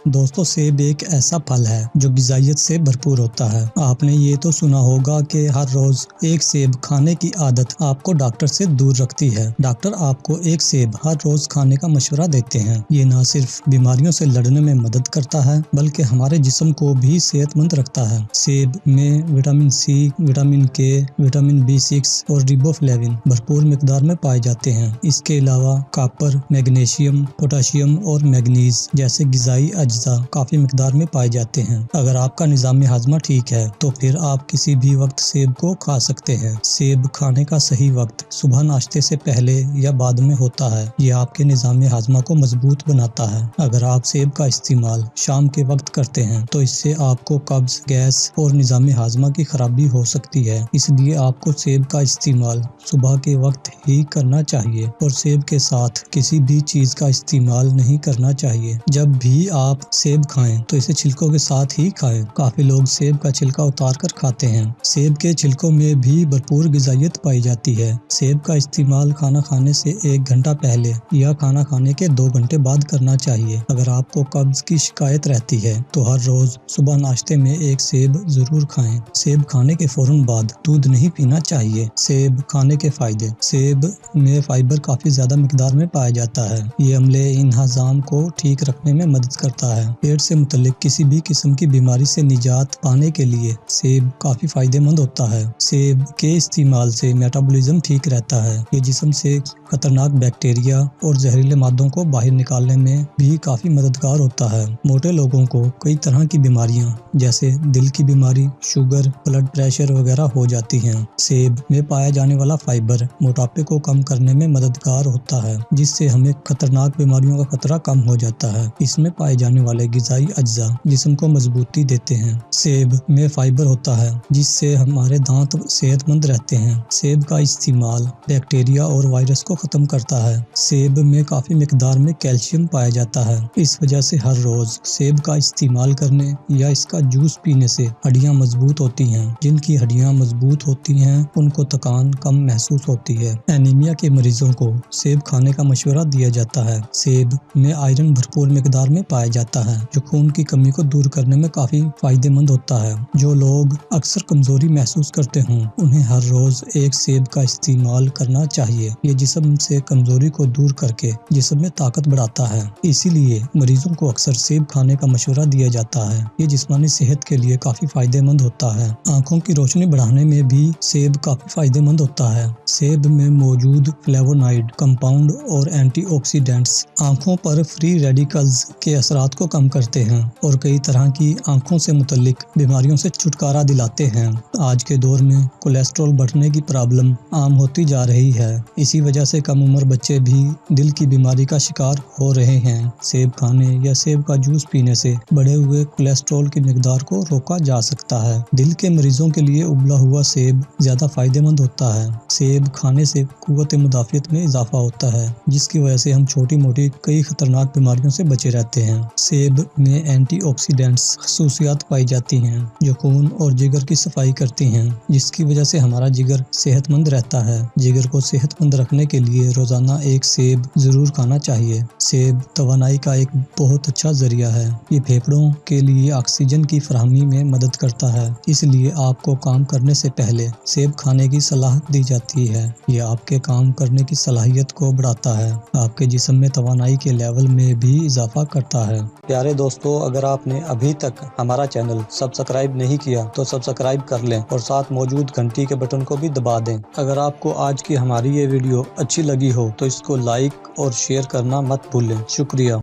دوستو سیب ایک ایسا پھل ہے جو غذائیت سے بھرپور ہوتا ہے۔ آپ نے یہ تو سنا ہوگا کہ ہر روز ایک سیب کھانے کی عادت آپ کو ڈاکٹر سے دور رکھتی ہے۔ ڈاکٹر آپ کو ایک سیب ہر روز کھانے کا مشورہ دیتے ہیں۔ یہ نہ صرف بیماریوں سے لڑنے میں مدد کرتا ہے بلکہ ہمارے جسم کو بھی صحت مند رکھتا ہے۔ سیب میں وٹامن سی، وٹامن کے، وٹامن B6 اور ریبوفلیوین بھرپور مقدار میں پائے جاتے ہیں۔ اس کے علاوہ کاپر، میگنیشیم، پوٹاشیم اور مینگنیز جیسے غذائی اجزاء کافی مقدار میں پائے جاتے ہیں۔ اگر آپ کا نظام ہاضمہ ٹھیک ہے تو پھر آپ کسی بھی وقت سیب کو کھا سکتے ہیں۔ سیب کھانے کا صحیح وقت صبح ناشتے سے پہلے یا بعد میں ہوتا ہے۔ یہ آپ کے نظام ہاضمہ کو مضبوط بناتا ہے۔ اگر آپ سیب کا استعمال شام کے وقت کرتے ہیں تو اس سے آپ کو قبض، گیس اور نظام ہاضمہ کی خرابی ہو سکتی ہے۔ اس لیے آپ کو سیب کا استعمال صبح کے وقت ہی کرنا چاہیے اور سیب کے ساتھ کسی بھی چیز کا استعمال نہیں کرنا چاہیے۔ جب بھی آپ سیب کھائیں تو اسے چھلکوں کے ساتھ ہی کھائیں۔ کافی لوگ سیب کا چھلکا اتار کر کھاتے ہیں۔ سیب کے چھلکوں میں بھی بھرپور غذائیت پائی جاتی ہے۔ سیب کا استعمال کھانا کھانے سے 1 گھنٹہ پہلے یا کھانا کھانے کے 2 گھنٹے بعد کرنا چاہیے۔ اگر آپ کو قبض کی شکایت رہتی ہے تو ہر روز صبح ناشتے میں ایک سیب ضرور کھائیں۔ سیب کھانے کے فوراً بعد دودھ نہیں پینا چاہیے۔ سیب کھانے کے فائدے۔ سیب میں فائبر کافی زیادہ مقدار میں پایا جاتا ہے۔ یہ عملے انہضام کو ٹھیک رکھنے میں مدد کرتا ہے۔ پیٹ سے متعلق کسی بھی قسم کی بیماری سے نجات پانے کے لیے سیب کافی فائدہ مند ہوتا ہے۔ سیب کے استعمال سے میٹابولزم ٹھیک رہتا ہے۔ یہ جسم سے خطرناک بیکٹیریا اور زہریلے مادوں کو باہر نکالنے میں بھی کافی مددگار ہوتا ہے۔ موٹے لوگوں کو کئی طرح کی بیماریاں جیسے دل کی بیماری، شوگر، بلڈ پریشر وغیرہ ہو جاتی ہیں۔ سیب میں پایا جانے والا فائبر موٹاپے کو کم کرنے میں مددگار ہوتا ہے جس سے ہمیں خطرناک بیماریوں کا خطرہ کم ہو جاتا ہے۔ اس میں پائے جانے والے غذائی اجزاء جسم کو مضبوطی دیتے ہیں۔ سیب میں فائبر ہوتا ہے جس سے ہمارے دانت صحت مند رہتے ہیں۔ سیب کا استعمال بیکٹیریا اور وائرس کو ختم کرتا ہے۔ سیب میں کافی مقدار میں کیلشیم پایا جاتا ہے۔ اس وجہ سے ہر روز سیب کا استعمال کرنے یا اس کا جوس پینے سے ہڈیاں مضبوط ہوتی ہیں۔ جن کی ہڈیاں مضبوط ہوتی ہیں ان کو تکان کم محسوس ہوتی ہے۔ اینیمیا کے مریضوں کو سیب کھانے کا مشورہ دیا جاتا ہے۔ سیب میں آئرن بھرپور مقدار میں پایا جاتا ہے جو خون کی کمی کو دور کرنے میں کافی فائدہ مند ہوتا ہے۔ جو لوگ اکثر کمزوری محسوس کرتے ہوں انہیں ہر روز ایک سیب کا استعمال کرنا چاہیے۔ یہ جسم سے کمزوری کو دور کر کے جسم میں طاقت بڑھاتا ہے۔ اسی لیے مریضوں کو اکثر سیب کھانے کا مشورہ دیا جاتا ہے۔ یہ جسمانی صحت کے لیے کافی فائدہ مند ہوتا ہے۔ آنکھوں کی روشنی بڑھانے میں بھی سیب کافی فائدہ مند ہوتا ہے۔ سیب میں موجود فلیوونائڈ کمپاؤنڈ اور اینٹی آکسیڈینٹس آنکھوں پر فری ریڈیکلز کے اثرات کو کم کرتے ہیں اور کئی طرح کی آنکھوں سے متعلق بیماریوں سے چھٹکارا دلاتے ہیں۔ آج کے دور میں کولیسٹرول بڑھنے کی پرابلم عام ہوتی جا رہی ہے۔ اسی وجہ سے کم عمر بچے بھی دل کی بیماری کا شکار ہو رہے ہیں۔ سیب کھانے یا سیب کا جوس پینے سے بڑھے ہوئے کولیسٹرول کی مقدار کو روکا جا سکتا ہے۔ دل کے مریضوں کے لیے ابلا ہوا سیب زیادہ فائدہ مند ہوتا ہے۔ سیب کھانے سے قوت مدافعت میں اضافہ ہوتا ہے جس کی وجہ سے ہم چھوٹی موٹی کئی خطرناک بیماریوں سے بچے رہتے ہیں۔ سیب میں اینٹی آکسیڈینٹس خصوصیات پائی جاتی ہیں جو خون اور جگر کی صفائی کرتی ہیں جس کی وجہ سے ہمارا جگر صحت مند رہتا ہے۔ جگر کو صحت مند رکھنے کے لیے روزانہ ایک سیب ضرور کھانا چاہیے۔ سیب توانائی کا ایک بہت اچھا ذریعہ ہے۔ یہ پھیپھڑوں کے لیے آکسیجن کی فراہمی میں مدد کرتا ہے۔ اس لیے آپ کو کام کرنے سے پہلے سیب کھانے کی صلاح دی جاتی ہے۔ یہ آپ کے کام کرنے کی صلاحیت کو بڑھاتا ہے۔ آپ کے جسم میں توانائی کے لیول میں بھی اضافہ کرتا ہے۔ پیارے دوستو، اگر آپ نے ابھی تک ہمارا چینل سبسکرائب نہیں کیا تو سبسکرائب کر لیں اور ساتھ موجود گھنٹی کے بٹن کو بھی دبا دیں۔ اگر آپ کو آج کی ہماری یہ ویڈیو اچھی لگی ہو تو اس کو لائک اور شیئر کرنا مت بھولیں۔ شکریہ۔